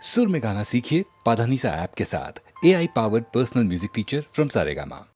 सुर में गाना सीखिए पाधानीसा ऐप के साथ। AI powered personal music teacher from Saregama.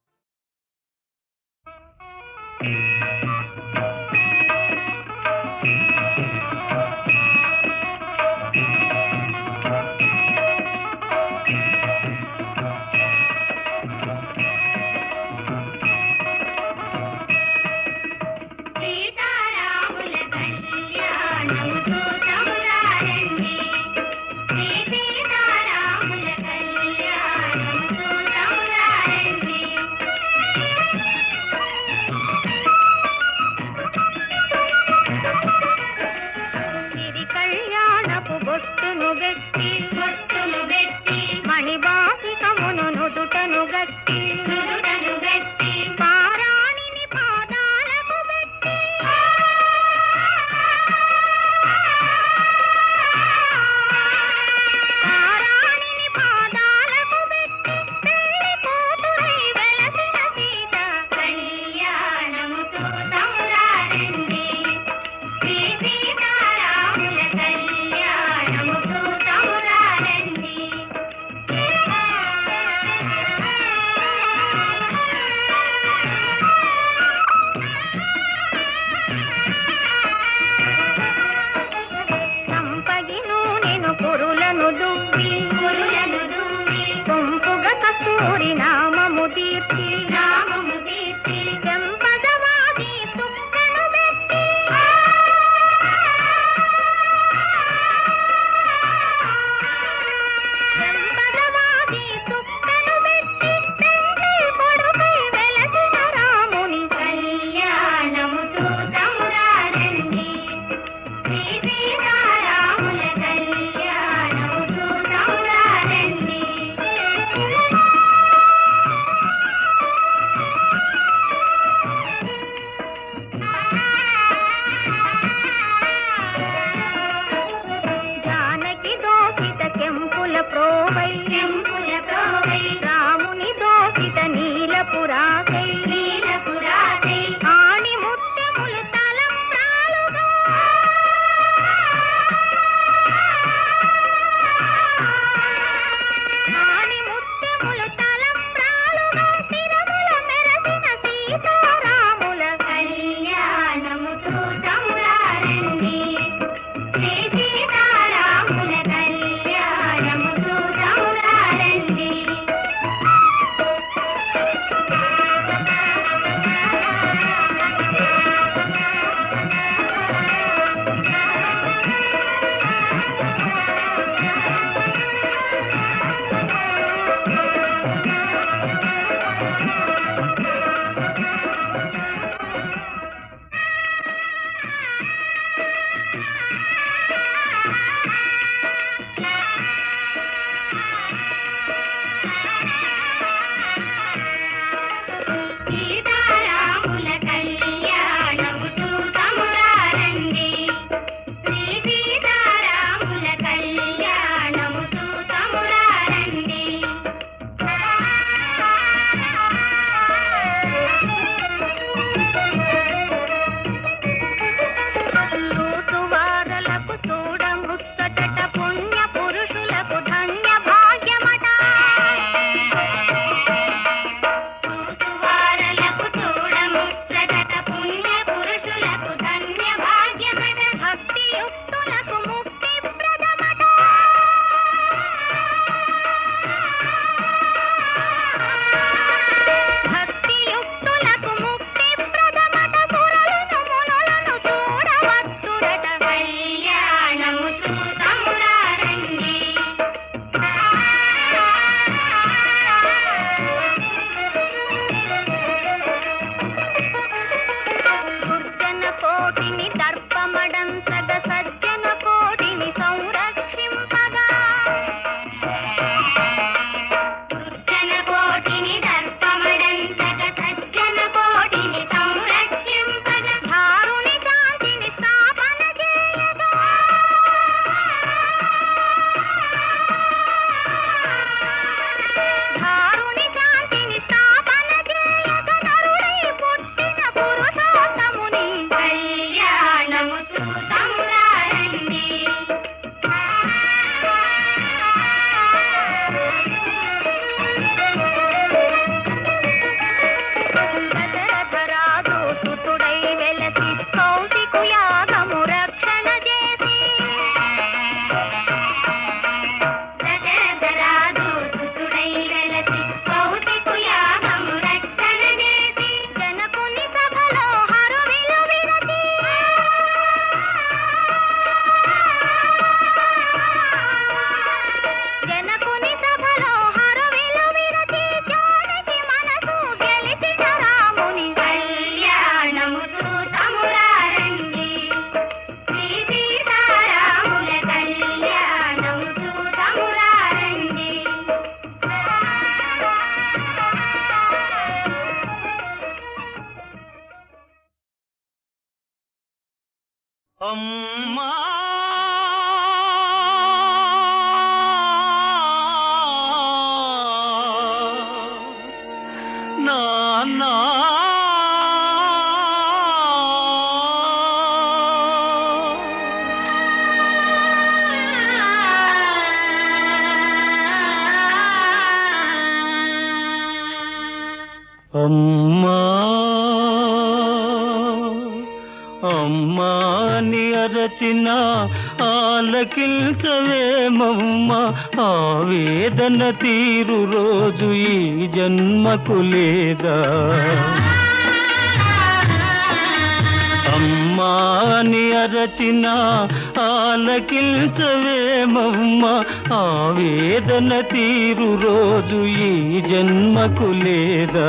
అరచిన ఆలకించవేమమ్మ ఆవేదన తీరు రోజు ఈ జన్మకు లేదా అమ్మా అని అరచిన ఆలకించవేమమ్మ ఆవేదన తీరు రోజు ఈ జన్మకు లేదా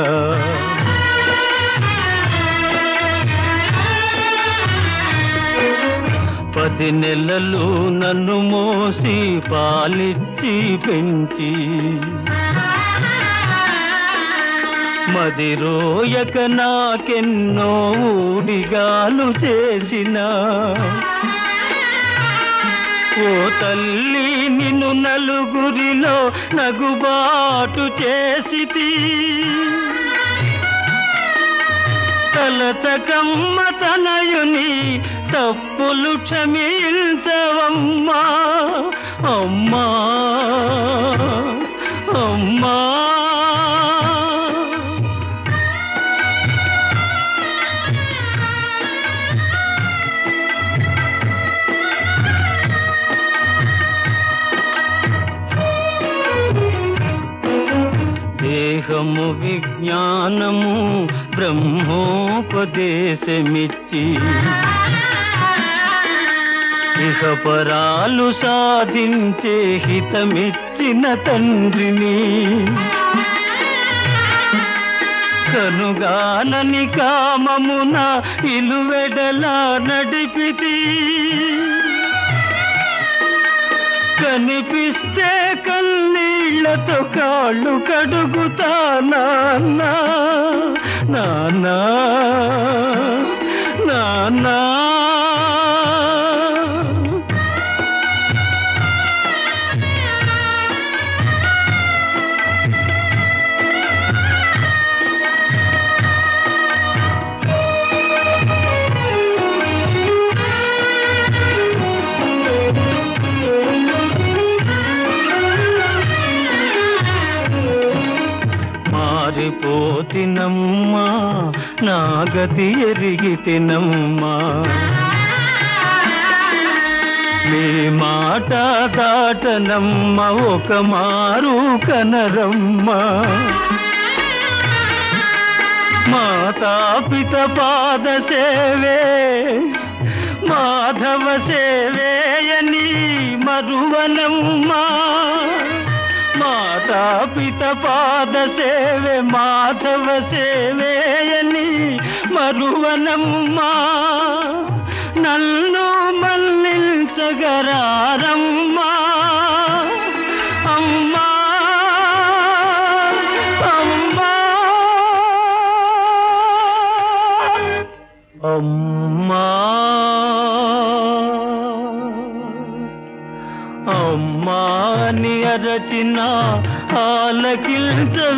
10 నెలలు నన్ను మోసి పాలిచ్చి పెంచి మదిరోయక నాకెన్నో ఊడిగాలు చేసిన ఓ తల్లి నిన్ను నలుగురిలో నగుబాటు చేసితి తలచకమ్మ తనయుని తప్పులు క్షమించవమ్మా అమ్మా అమ్మా దేహము విజ్ఞానము బ్రహ్మోపదేశమిచ్చి ఇహపరాలు సాధించే హితమిచ్చిన తండ్రిని కనుగానని కామమున ఇలువెడలా నడిపితి కనిపిస్తే కన్నీళ్లతో కాళ్ళు కడుగుతా నాన్నా నాన్నా నాన్నా పోతినమ్మా నా గతి ఎరిగితినమ్మా మీ మాట దాటనమ్మ ఒక మారు కనరమ్మా మాతాపిత పాద సేవే మాధవ సేవేయని మరువనమ్మా మాతాపిత పాద సేవే మాధవ సేవేయని మరువనమ్మా నన్ను మన్నించగరారమ్మా అమ్మా అమ్మా అమ్మా అమ్మా అని అరచిన ఆలకించవేమమ్మ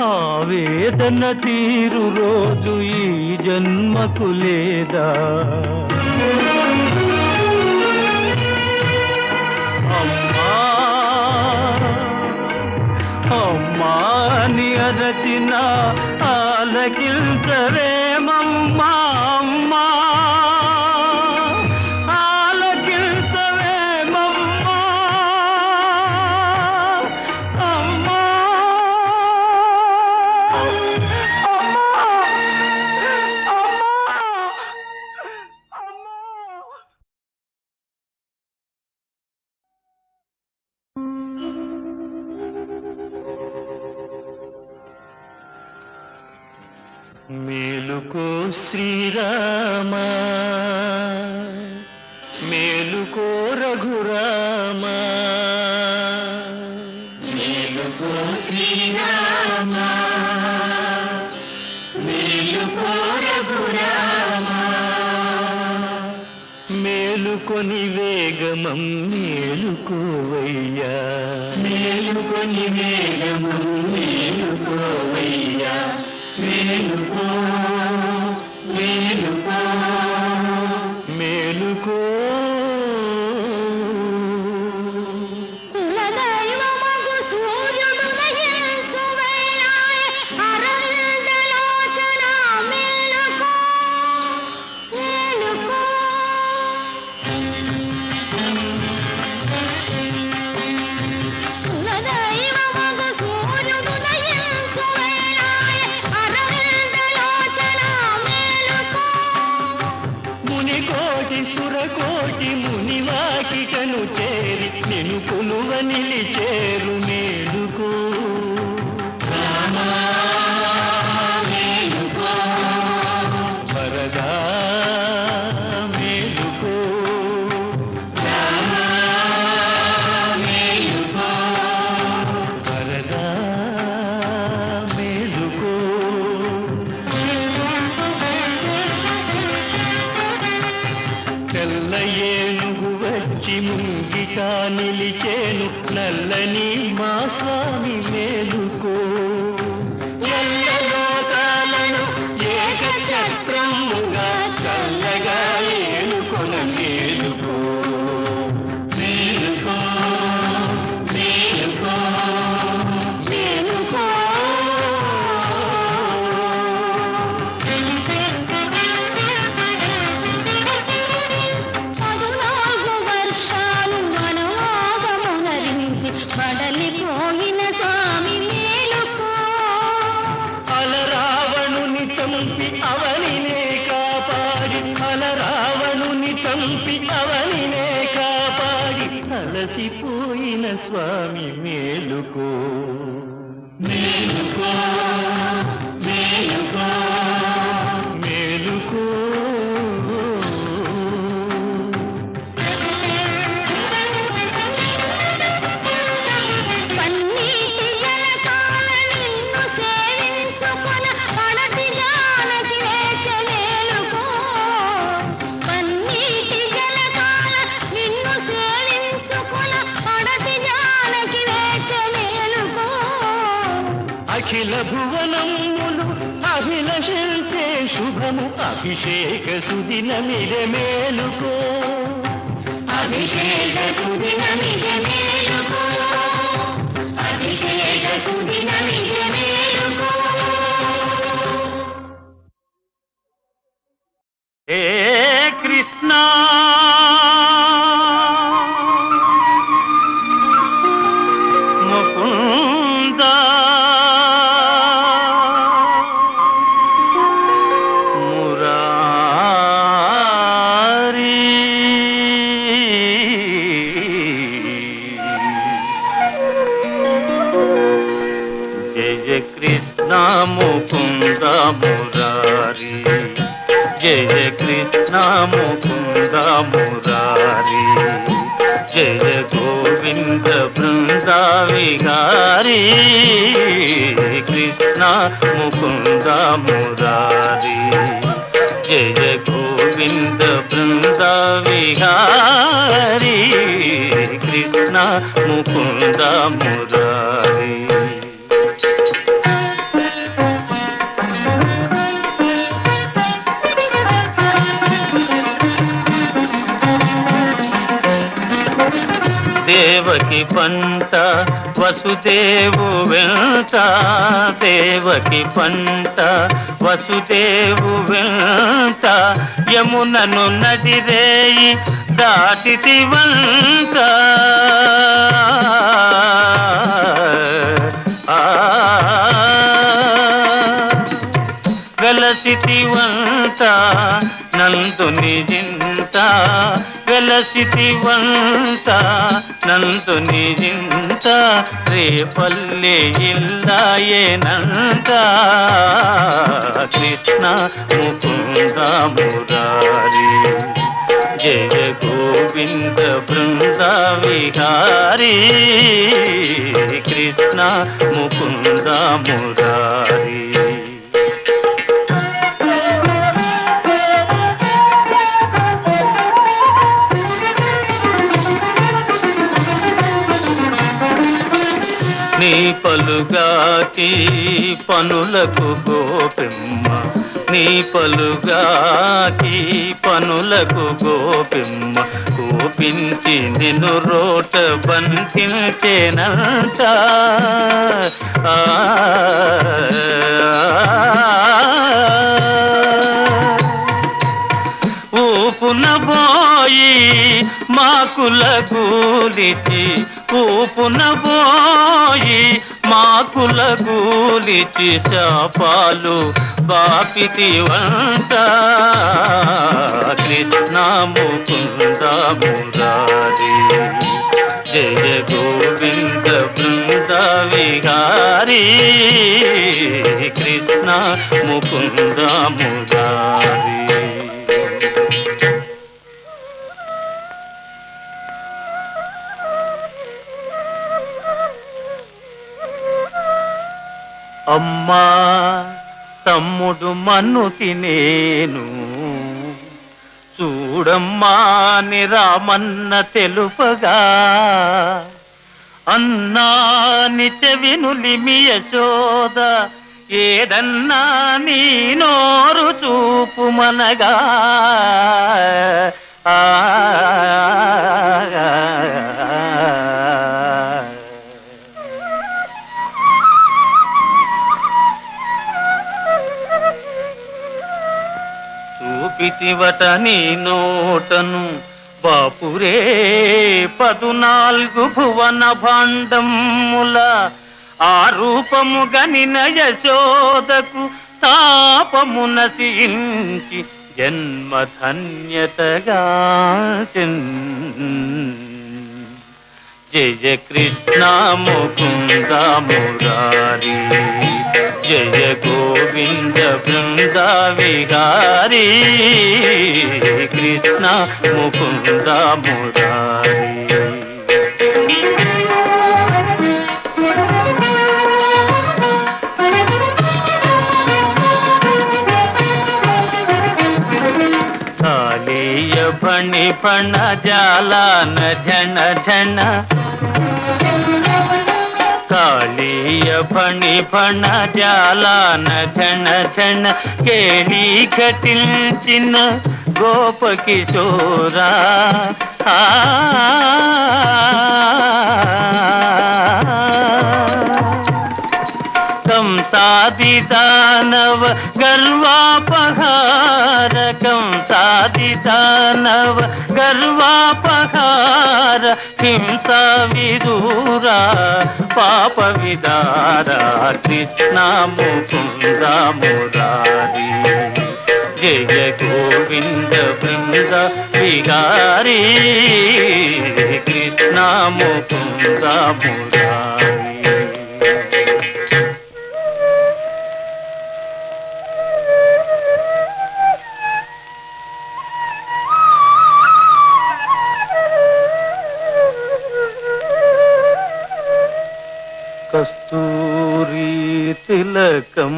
ఆవేదన తీరు రోజు ఈ జన్మకు లేదా అమ్మా అమ్మా అని అరచిన ఆలకించవేమమ్మ అమ్మా మేలుకో శ్రీరామ మేలుకో రఘురామ మేలుకో శ్రీరామ మేలుకో రఘురామ మేలుకొని వేగమం మేలుకోవయ్యా మేలుకొని వేగమం మేలుకోవయ్యా మేలుకో మేలుకో మేలుకో కులదైవమగు సూర్యుడు నయించువయ్యా అరవిందలోచన మేలుకో మేలుకో నిన్ను కొలువ నిలిచేరు మేలుకో మేలుకో వరదా మేలుకో మేలుకో వరదా మేలుకో తెల్ల ఏనుగు వచ్చి ముంగిట నిలిచేను నల్లని మా స్వామి మేలుకో ఎల్ల లోకాలను ఏకఛత్రముగా చల్లగా ఏలుకొన మేలుకో మేలుకో మేలుకో మేలుకో బడలిపోయిన స్వామి మేలుకో అలరావణుని చంపి అవనినే కాపాడి అలరావణుని చంపి అవనినే కాపాడి అలసిపోయిన స్వామి మేలుకో మేలుకో మేలుకో మేలుకో పన్నీటి జలకాల నిన్ను సేవించుకొన పడతి జానకి వేచె మేలుకో పన్నీటి జలకాల నిన్ను సేవించుకొన పడతి జానకి వేచె మేలుకో అఖిల భువనములు అభిలషించే శుభము అభిషేక సుదినమిదే మేలుకో అభిషేక సుదినమిదే మేలుకో అభిషేక సుదినమిదే మేలుకో హే కృష్ణ ముకుంద మురారి జయ కృష్ణ ముకుంద మురారి జయ కృష్ణ ముకుంద మురారి జయ గోవింద బృంద విహారీ కృష్ణ ముకుంద మురారి జయ గోవింద బృంద విహారీ కృష్ణ ముకుంద మురారి దేవకి పంట వసుదేవు వెంట దేవకి పంట వసుదేవు వెంట యమునను నదిరేయి దాటితి వంట వెలసితి వంట నందుని జింత వెలసితి వంట నందుని జింత రేపల్లె ఇల్లాయేనంత కృష్ణ ముకుంద మురారి జయ గోవింద బృంద విహారీ కృష్ణ ముకుంద మురారి నీ పలుగాకి పనులకు గోపిమ్మ నీ పలుగాకి పనులకు గోపిమ్మ కోపించి నిన్ను రోట బంధించేనంత ఊపున పోయి మాకుల గూలిచి ఊపున పోయి మాకుల గూలిచి శాపాలు బాపితి వంట కృష్ణ ముకుంద మురారి జయ గోవింద బృంద విహారీ కృష్ణ ముకుంద మురారీ. అమ్మా తమ్ముడు మన్ను తినేను చూడమ్మా అని రామన్న తెలుపగా, అన్నాని చెవినులిమి యశోద ఏదన్నా నీ నోరు చూపుమనగా, చూపితివట నీ నోటను బాపురే 14 భువన భాండముల ఆ రూపము గనిన యశోదకు తాపము నశించి జన్మధన్యతగా. జయ కృష్ణ ముకుంద మురారీ జయ గోవింద బృంద విహారీ కృష్ణ ముకుంద మురారీ. కాళీయ ఫణి ఫణ జాలాన ఝణ ఝణ, కాళీయ ఫణి ఫణ జాలాన ఝణ ఝణ కేళీ ఘటించిన గోప కిశోరా. కంసాది దానవ గర్వాపహార, కంసాది దానవ గర్వాపహార హింసా విదూరా పాప విదారా కృష్ణ ముకుంద మురారీ జయ గోవింద బృంద విహారీ కృష్ణ ముకుంద మురారీ. కస్తూరీ తిలకం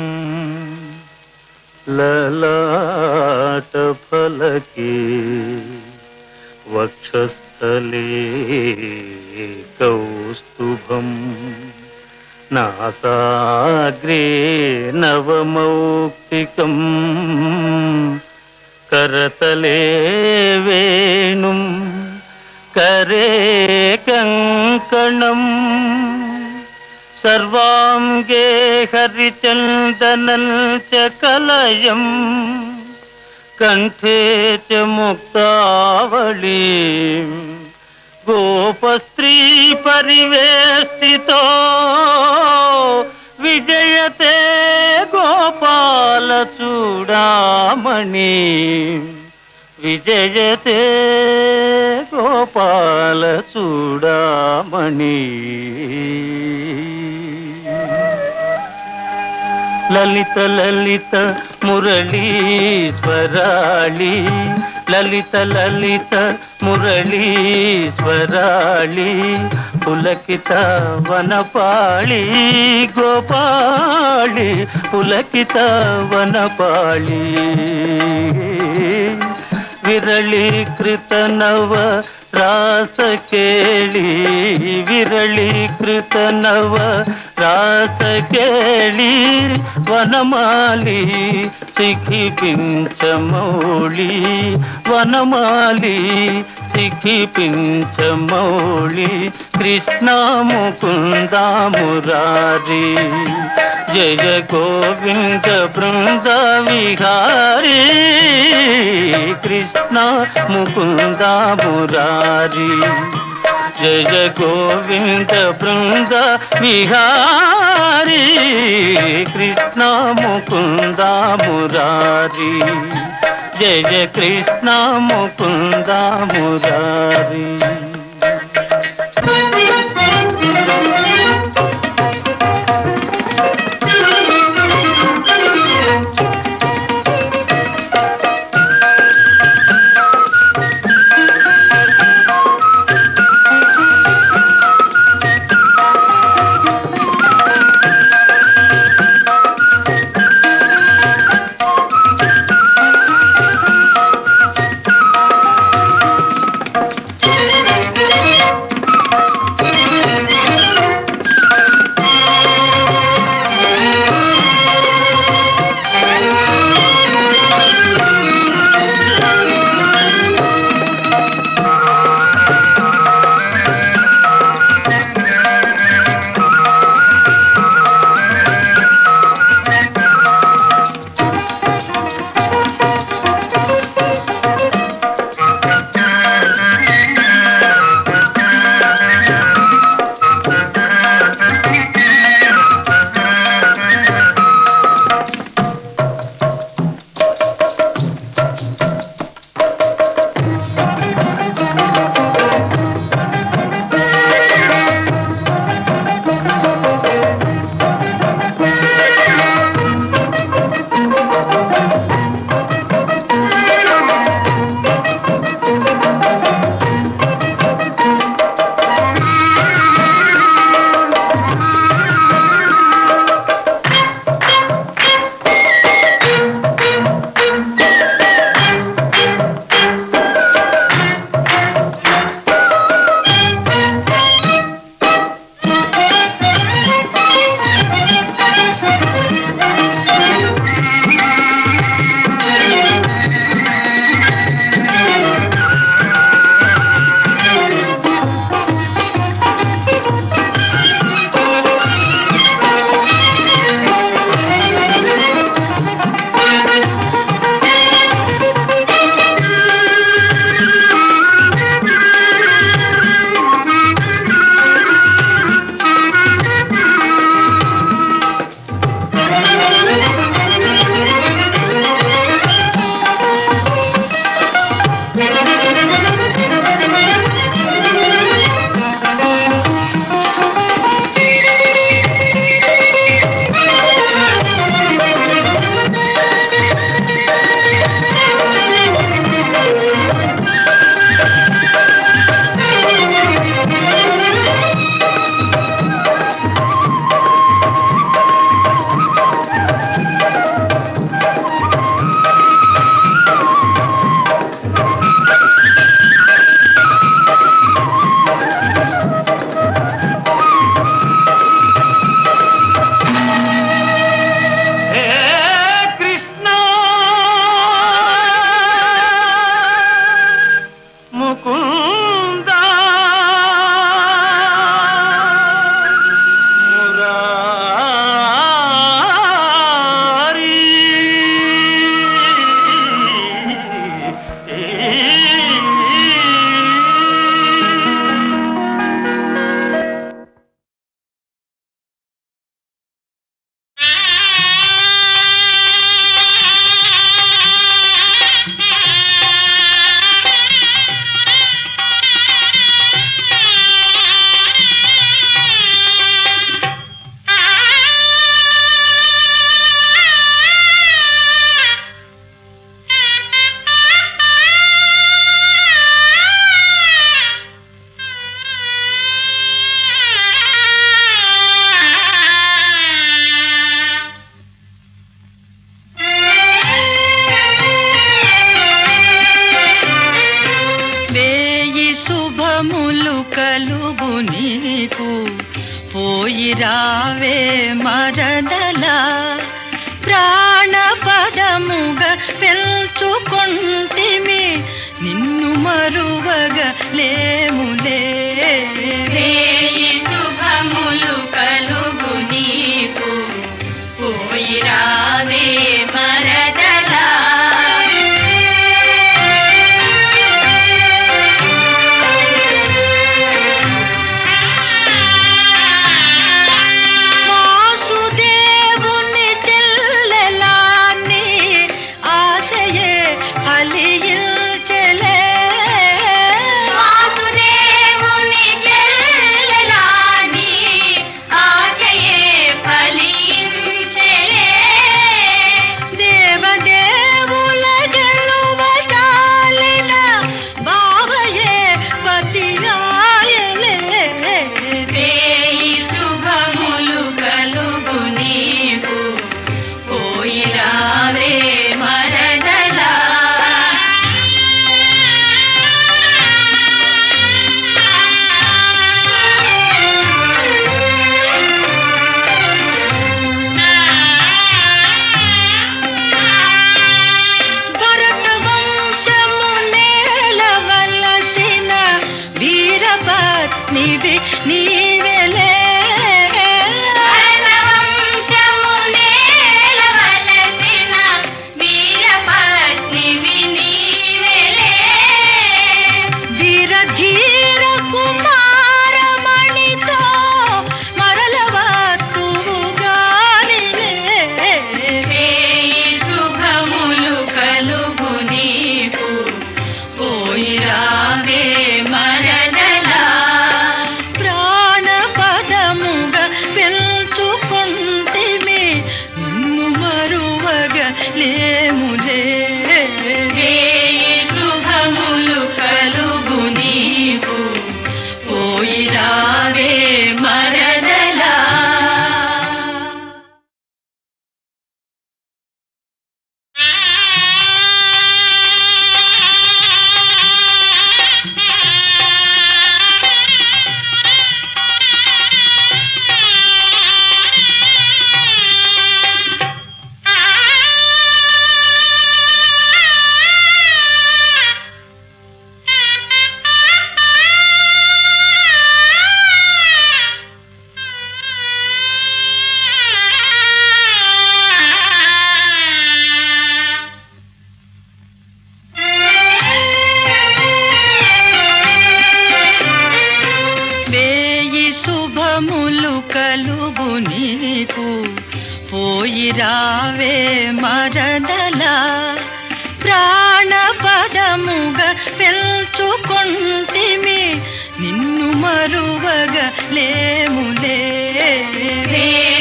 లలాట ఫలకే వక్షస్థలే కౌస్తుభం నాసాగ్రే నవమౌక్తికం కరతలే వేణుం करे कंकणम सर्वांगे हरिचंदनं च कलयं कंठे च मुक्तावलीं गोपस्त्री परिवेष्टितो विजयते गोपाल चूडामणि विजयते गोपाल चूडामणि ललित ललित मुरलीश्वराळि ललित ललित मुरलीश्वराळि पुलकित वनपाळि गोपाळि पुलकित वनपाळि विरलीकृत नव रास केळी विरलीकृत नव रास केळी वनमाली सिखी पिंचमौळी वनमाली सिखी पिंचमौळी कृष्ण मुकुंद मुरारी जय गोविंद बृंद विहारी कृष्ण मुकुंद मुरारी जय गोविंद बृंद विहारी कृष्ण मुकुंद मुरारी जय कृष्ण मुकुंद मुरारी. నీకు పోయి రావే మరదలా ప్రాణపదముగా పెంచుకొంటిమి నిన్ను మరువగా లేములే శుభములు కలుగు నీకు పోయి రావే మరదలా వాసుదేవుని చెల్లెలాని ఆశయే ఫలించెలే వాసుదేవుని చెల్లెలాని ఆశయే ఫలించెలే దేవదేవుల గెలువజాలిన బావయే పతియాయలే వేయి శుభములు కలుగు నీకు పోయి రావే మరదలా భరత వంశము నేలవలసిన వీరపత్నివి నీవెలే భరతవంశము నేలవలసిన వీరపత్నివి నీవెలే వీరధీర కుమారమణితో మరలవత్తువుగానిలే వేయి శుభములు కలుగు నీకు పోయి రావే మరదలా ప్రాణపదముగా పెంచుకొంటిమి నిన్ను మరువగా లేములే వేయి శుభములు కలుగు నీకు పోయి రావే మరదలా వేయి శుభములు కలుగు నీకు పోయి రావే మరదలా ప్రాణపదముగా పెంచుకొంటిమి నిన్ను మరువగా లేములే వేయి